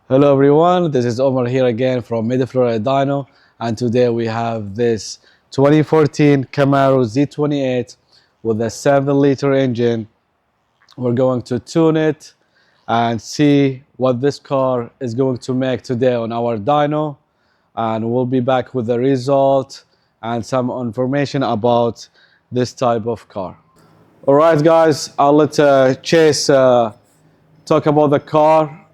Hello everyone, this is Omar here again from Mid Florida Dyno, and today we have this 2014 Camaro Z28 with a 7-liter engine. We're going to tune it and see what this car is going to make today on our dyno, and we'll be back with the result and some information about this type of car. Alright guys, I'll let Chase talk about the car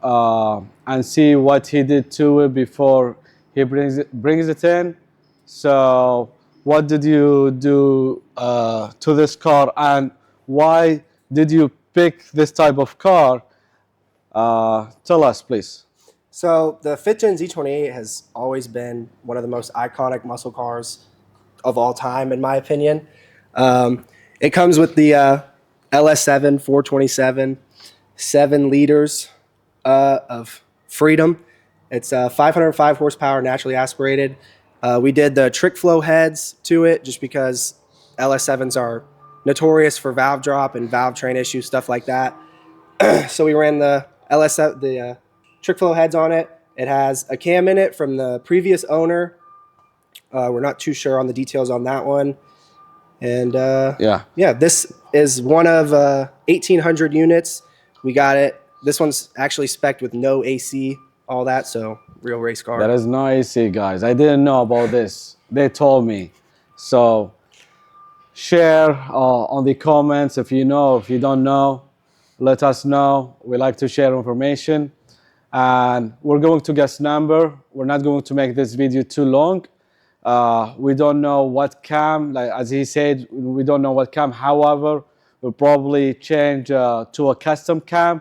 and see what he did to it before he brings it in. So what did you do to this car, and why did you pick this type of car? Tell us, please. So the 5th Gen Z28 has always been one of the most iconic muscle cars of all time, in my opinion. It comes with the LS7 427, 7 liters of freedom. It's 505 horsepower, naturally aspirated. We did the trick flow heads to it just because LS7s are notorious for valve drop and valve train issues, stuff like that. So we ran the LS7, the trick flow heads on it. It has a cam in it from the previous owner. We're not too sure on the details on that one. And yeah, this is one of 1,800 units. We got it. This one's actually spec'd with no AC, all that, so real race car. That is no AC, guys. I didn't know about this. They told me. So share on the comments if you know. If you don't know, let us know. We like to share information. And we're going to guess number. We're not going to make this video too long. We don't know what cam, like as he said, we don't know what cam. However, we'll probably change to a custom cam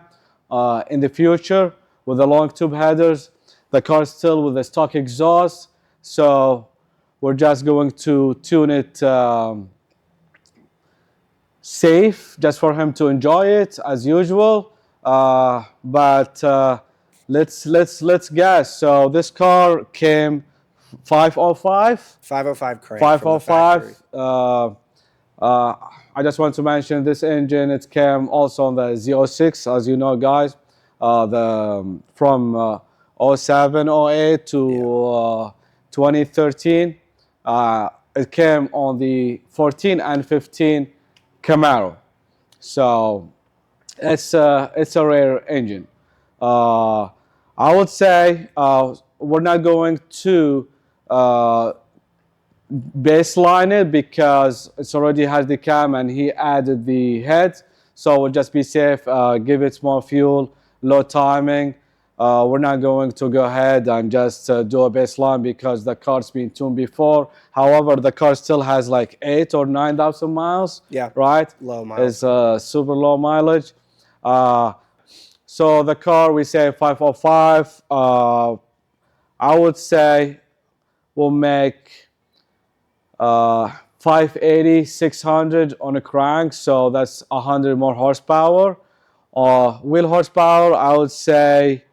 in the future with the long tube headers. The car is still with the stock exhaust, so we're just going to tune it safe, just for him to enjoy it as usual. But let's guess. So this car came 505. 505 crank. 505. I just want to mention this engine. It came also on the Z06, as you know, guys. From 07, 08 to 2013. It came on the 14 and 15 Camaro. So it's a rare engine. I would say we're not going to baseline it because it already has the cam and he added the head, so we'll just be safe. Give it more fuel, low timing. We're not going to go ahead and just do a baseline because the car's been tuned before. However, the car still has like 8,000 or 9,000 miles. Yeah, right. Low miles. It's super low mileage. So the car, we say 505. I would say we'll make 580, 600 on a crank, so that's 100 more horsepower. Wheel horsepower, I would say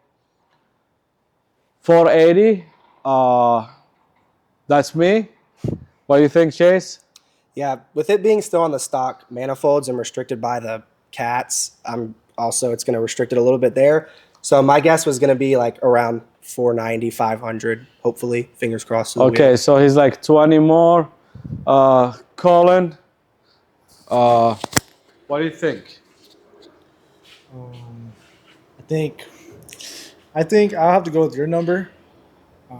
480. That's me. What do you think, Chase? Yeah, with it being still on the stock manifolds and restricted by the cats, it's going to restrict it a little bit there. So my guess was going to be like around 490, 500, hopefully. Fingers crossed. Okay, so he's like 20 more. Colin, what do you think? I think I'll have to go with your number.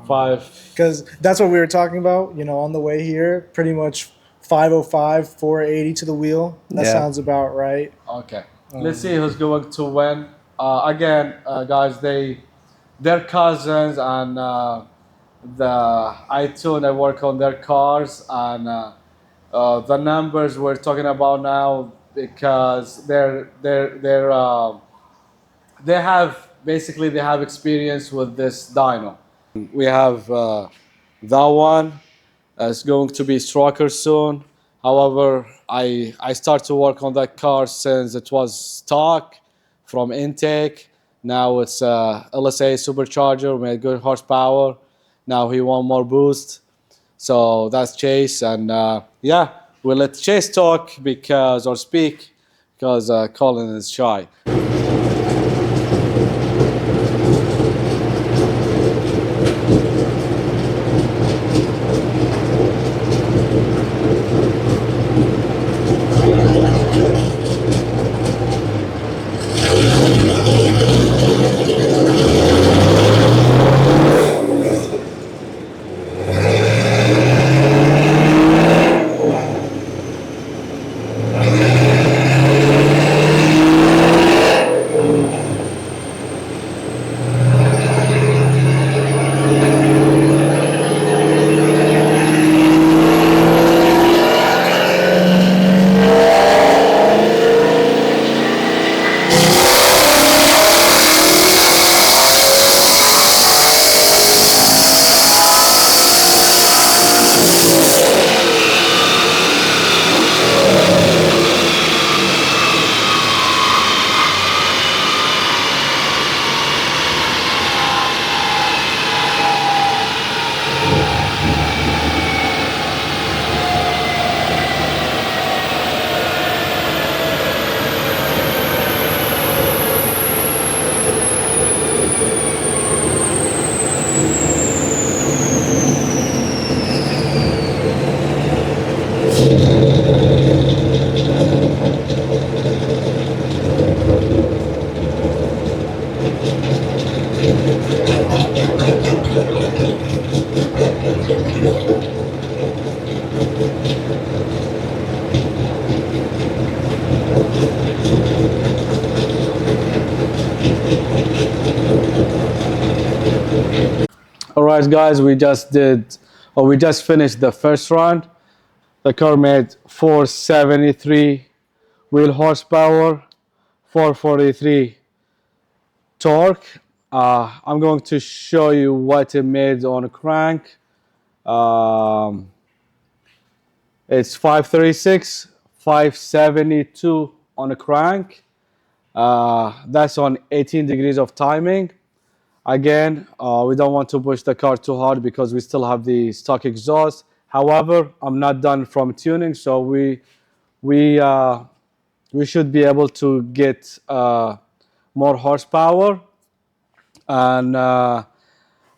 5. Because that's what we were talking about, on the way here. Pretty much 505, 480 to the wheel. That sounds about right. Okay. Let's see who's going to win. Again, guys, they're cousins, and I work on their cars, and the numbers we're talking about now, because they have experience with this dyno. We have that one. It's going to be stroker soon. However, I start to work on that car since it was stock from intake. Now it's LS7 supercharger, made good horsepower. Now he want more boost. So that's Chase, and yeah, we'll let Chase talk or speak because Colin is shy. All right, guys, we just finished the first round. The car made 473 wheel horsepower, 443 torque. I'm going to show you what it made on a crank. It's 536, 572 on a crank. That's on 18 degrees of timing. Again, we don't want to push the car too hard because we still have the stock exhaust. However, I'm not done from tuning, so we should be able to get more horsepower. And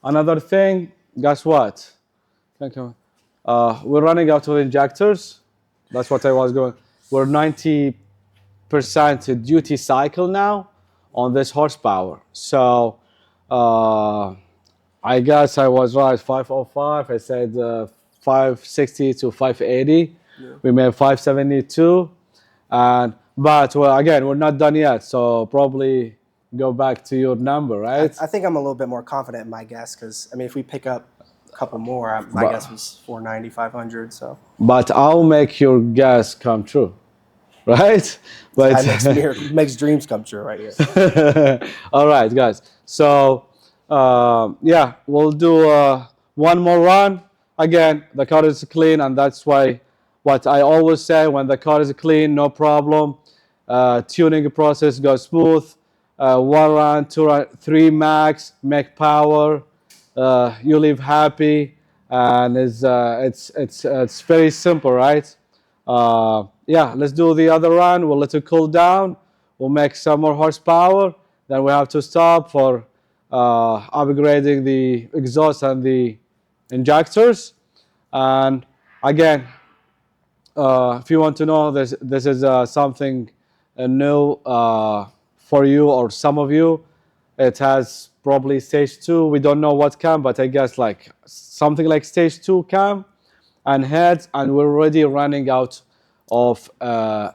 another thing, guess what? We're running out of injectors. That's what I was going. We're 90% duty cycle now on this horsepower. So I guess I was right. 505. I said 560 to 580. Yeah. We made 572, but well, again, we're not done yet. So probably go back to your number, right? I think I'm a little bit more confident in my guess because I mean, if we pick up a couple more, my guess was 490, 500. So. But I'll make your guess come true, right? But makes dreams come true right here. All right, guys. So yeah, we'll do one more run. Again, the car is clean, and that's why what I always say, when the car is clean, no problem. Tuning process goes smooth. One run, two run, three max, make power. You live happy, and it's very simple, right? Yeah, let's do the other run. We'll let it cool down. We'll make some more horsepower. Then we have to stop for upgrading the exhaust and the injectors. And again, if you want to know, this is something new for you or some of you. It has probably stage 2. We don't know what cam, but I guess like something like stage 2 cam and heads, and we're already running out of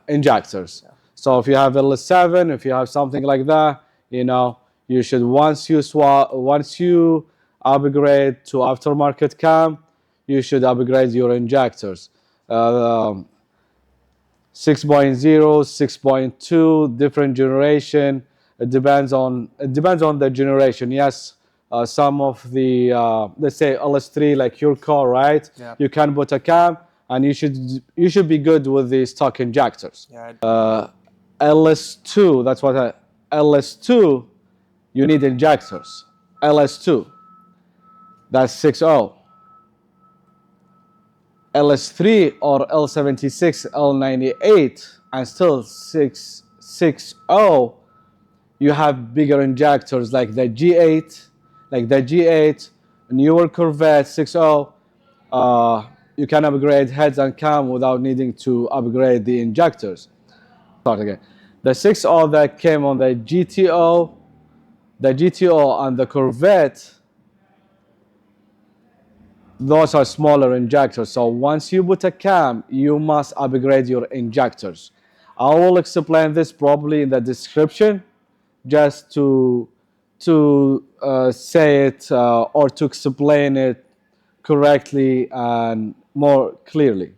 injectors. Yeah. So if you have LS7, if you have something like that, you know, you should once you upgrade to aftermarket cam, you should upgrade your injectors. 6.0, 6.2, different generation. It depends on the generation. Yes, some of the let's say LS3, like your car, right? Yeah. You can put a cam, and you should be good with the stock injectors. Yeah. LS2, that's what LS2. You need injectors. LS2, that's 6.0. LS3 or L76, L98, and still 6.0, you have bigger injectors like the G8, newer Corvette 6.0. You can upgrade heads and cam without needing to upgrade the injectors. Start again. The 6.0 that came on the GTO and the Corvette, those are smaller injectors. So once you put a cam, you must upgrade your injectors. I will explain this probably in the description, just to say it or to explain it correctly and more clearly.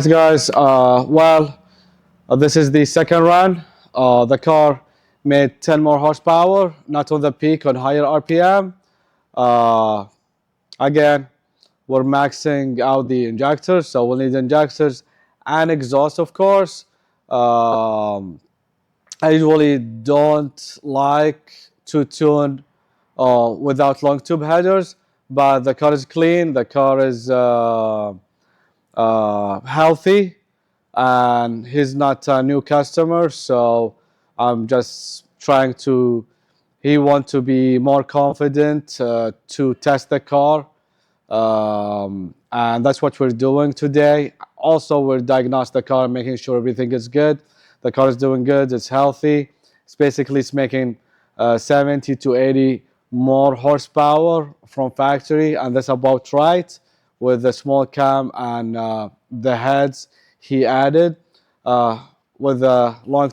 right, guys. This is the second run. The car made 10 more horsepower, not on the peak, on higher RPM. Uh, Again, we're maxing out the injectors, so we'll need injectors and exhaust, of course. I usually don't like to tune without long tube headers, but the car is clean, the car is healthy, and he's not a new customer, so I'm just trying to, he want to be more confident to test the car, and that's what we're doing today. Also, we're diagnosing the car, making sure everything is good. The car is doing good, it's healthy. It's making 70 to 80 more horsepower from factory, and that's about right with the small cam and the heads he added with the long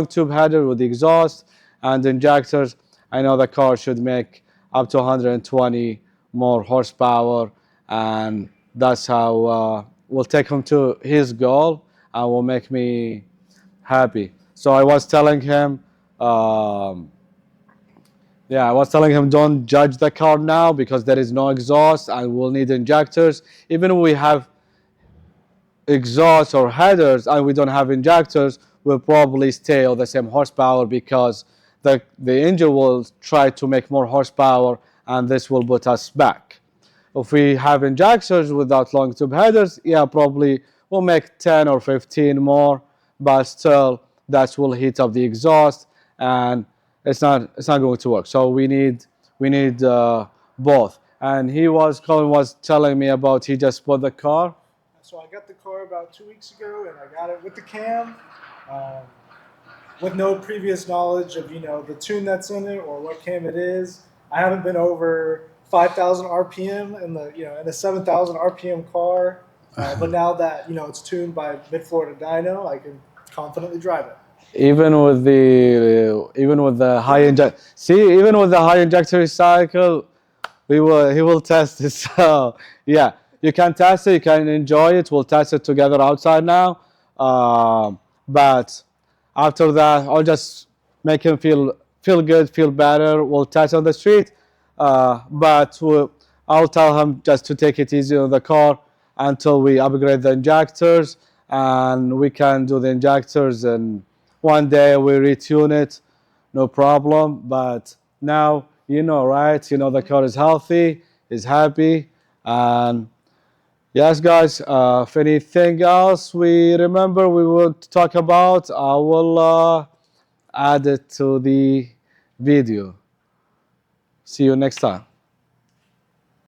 tube header with the exhaust and injectors. I know the car should make up to 120 more horsepower, and that's how we'll take him to his goal and will make me happy. So I was telling him, I was telling him don't judge the car now because there is no exhaust and we'll need injectors. Even if we have exhaust or headers and we don't have injectors, we'll probably stay on the same horsepower because the engine will try to make more horsepower and this will put us back. If we have injectors without long tube headers, yeah, probably we'll make 10 or 15 more, but still that will heat up the exhaust and it's not going to work. So we need both. And Colin was telling me about he just bought the car. So I got the car about 2 weeks ago, and I got it with the cam, with no previous knowledge of the tune that's in it or what cam it is. I haven't been over 5,000 RPM in the 7,000 RPM car, but now that it's tuned by Mid Florida Dyno, I can confidently drive it. Even with the high injector cycle, he will test it. So yeah, you can test it, you can enjoy it. We'll test it together outside now, but after that, I'll just make him feel good, feel better. We'll test on the street, but I'll tell him just to take it easy on the car until we upgrade the injectors, and we can do the injectors and one day we retune it, no problem. But now right? The car is healthy, is happy, and yes, guys. If anything else we remember we would talk about, I will add it to the video. See you next time.